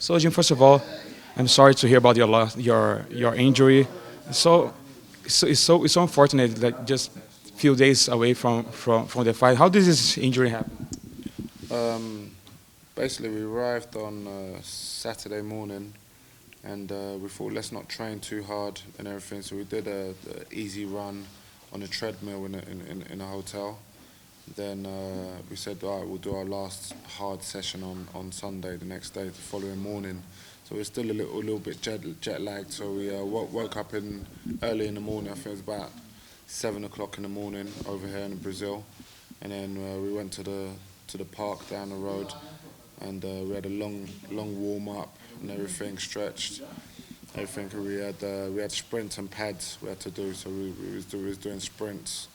So, Jim, first of all, I'm sorry to hear about your injury. So, it's so unfortunate that just few days away from the fight. How did this injury happen? Um, Basically, we arrived on Saturday morning, and we thought let's not train too hard and everything. So we did a easy run on a treadmill in a hotel. Then we said, all right, we'll do our last hard session on Sunday, the next day, the following morning. So we're still a little bit jet lagged. So we woke up early in the morning. I think it was about 7 o'clock in the morning over here in Brazil, and then we went to the park down the road, and we had a long warm up and everything, stretched everything. We had sprints and pads we had to do, so we was doing sprints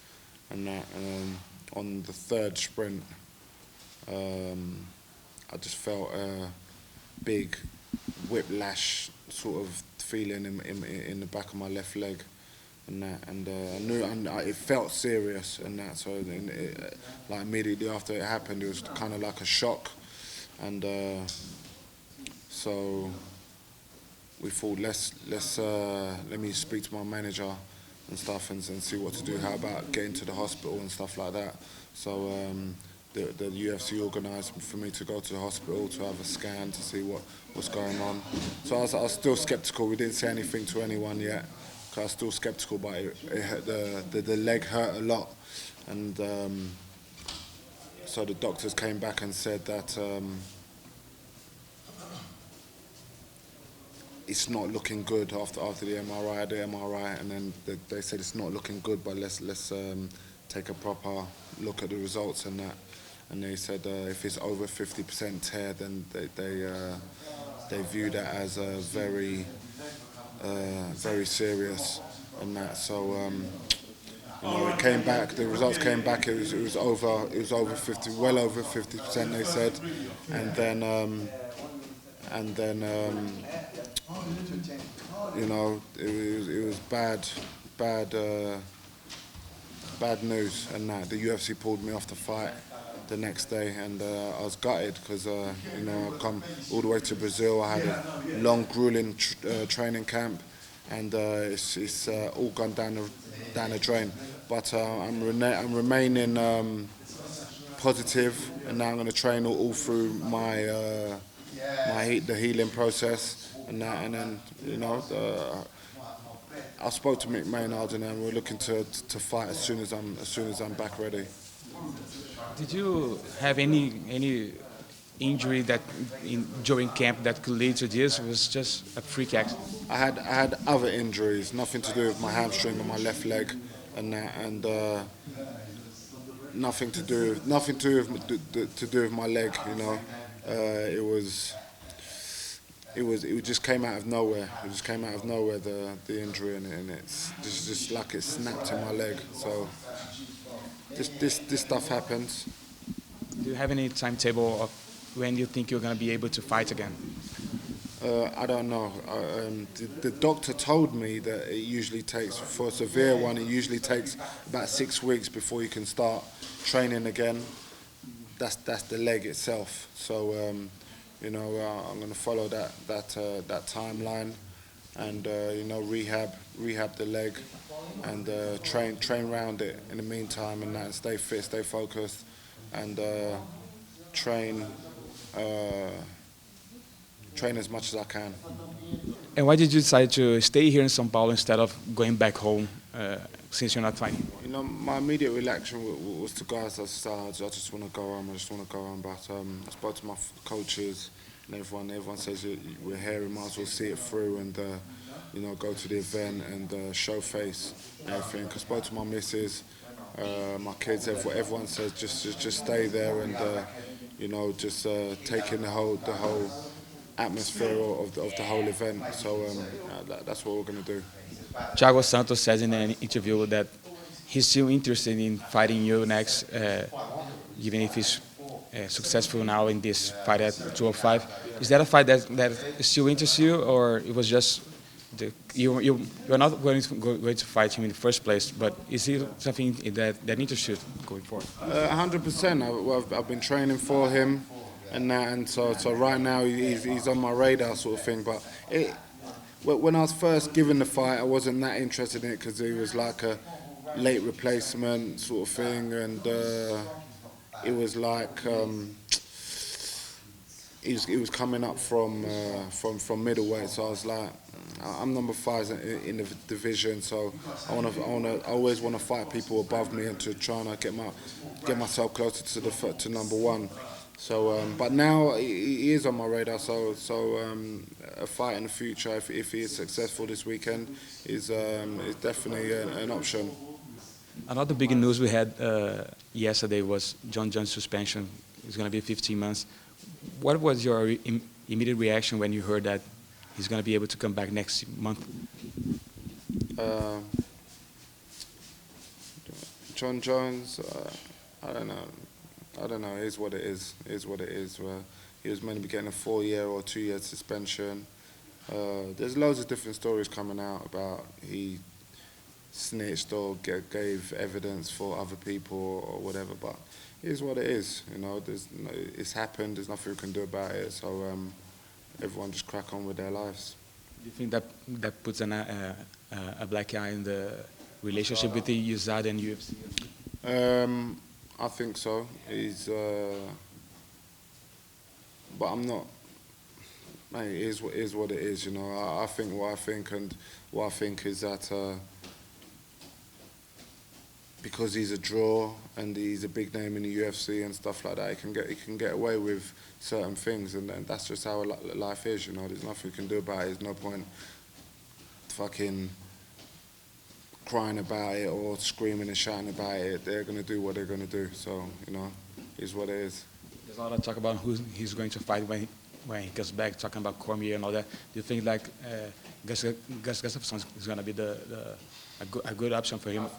and that. And on the third sprint, I just felt a big whiplash sort of feeling in the back of my left leg. And that, and I knew, it felt serious and that. So like immediately after it happened, it was kind of like a shock, and so we thought let me speak to my manager and stuff and see what to do. How about getting to the hospital and stuff like that? So the UFC organised for me to go to the hospital to have a scan to see what's going on. So I was still sceptical. We didn't say anything to anyone yet. I was still sceptical, but the leg hurt a lot, and so the doctors came back and said that it's not looking good after the MRI. I had the MRI, and then they said it's not looking good, but let's take a proper look at the results and that. And they said if it's over 50% tear, then they view that as a very serious and that. So it came back. The results came back. It was over 50, well over 50%. They said, and then it was bad news and that. The UFC pulled me off the fight the next day, and I was gutted because I've come all the way to Brazil. I had a long, grueling training camp, and it's all gone down the drain. But I'm remaining positive, and now I'm going to train all through the healing process and that. And then I spoke to Mick Maynard, and we're looking to fight as soon as I'm back ready. Did you have any injury during camp that could lead to this? Or was it just a freak accident? I had other injuries, nothing to do with my hamstring or my left leg, and that, and nothing to do with my leg. It just came out of nowhere. It just came out of nowhere, the injury, and it's just like it snapped in my leg. So this stuff happens. Do you have any timetable of when you think you're going to be able to fight again? I don't know. The doctor told me that it usually takes, for a severe one, it usually takes about 6 weeks before you can start training again. That's the leg itself. So I'm going to follow that timeline, and rehab the leg, and train around it in the meantime, and that, and stay fit, stay focused, and train as much as I can. And why did you decide to stay here in Sao Paulo instead of going back home since you're not fighting? My immediate reaction was to go, as I said, I just want to go home. But I spoke to my coaches and everyone. Everyone says we're here, we might as well see it through and go to the event and show face and everything. I spoke to my missus, my kids. Everyone says just stay there and just take in the whole atmosphere of the whole event. So that's what we're going to do. Thiago Santos says in an interview that he's still interested in fighting you next, even if he's successful now in this fight at 205. Is that a fight that still interests you, or it was just you're not going to fight him in the first place? But is it something that interests you going forward? 100%. I've been training for him. and so right now he's on my radar sort of thing. But when I was first given the fight, I wasn't that interested in it because he was like a late replacement sort of thing, and it was like he was coming up from middleweight, so I was like, I'm number 5 in the division, so I always want to fight people above me and to try and get myself closer to number 1. So, but now he is on my radar. So a fight in the future, if he is successful this weekend, is definitely an option. Another big news we had yesterday was Jon Jones' suspension. It's going to be 15 months. What was your immediate reaction when you heard that he's going to be able to come back next month? Jon Jones, I don't know. It is what it is. It is what it is. He was meant to be getting a 4-year or 2-year suspension. There's loads of different stories coming out about he snitched or gave evidence for other people or whatever. But it is what it is. You know, it's happened. There's nothing we can do about it. So everyone just crack on with their lives. Do you think that puts a black eye in the relationship with the USADA and UFC? I think so. But I'm not. Mate, it is what it is. You know, I think what I think, and what I think is that because he's a draw and he's a big name in the UFC and stuff like that, he can get away with certain things, and that's just how life is. You know, there's nothing we can do about it. There's no point fucking crying about it or screaming and shouting about it. They're going to do what they're going to do. So, you know, it's what it is. There's a lot of talk about who he's going to fight when he comes back, talking about Cormier and all that. Do you think like Gus Gustafsson is going to be a good option for him? I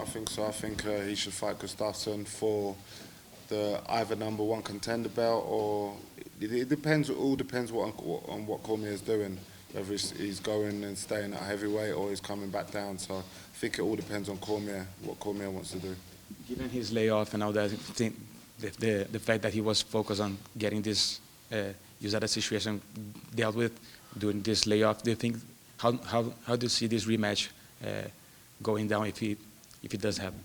think so. I think he should fight Gustafsson for the either number 1 contender belt, or it depends. It all depends on what Cormier is doing. Whether he's going and staying at heavyweight or he's coming back down. So I think it all depends on Cormier, what Cormier wants to do. Given his layoff and all that, the fact that he was focused on getting this USADA situation dealt with during this layoff, do you think how do you see this rematch going down if it does happen?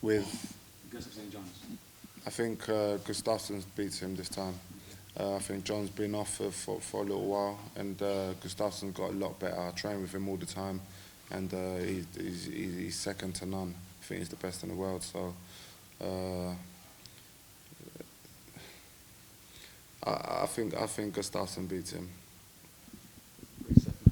With Gustafsson Jones. I think Gustafsson beats him this time. I think John's been off for a little while, and Gustafsson's got a lot better. I train with him all the time, and he's second to none. I think he's the best in the world. So I think Gustafsson beats him.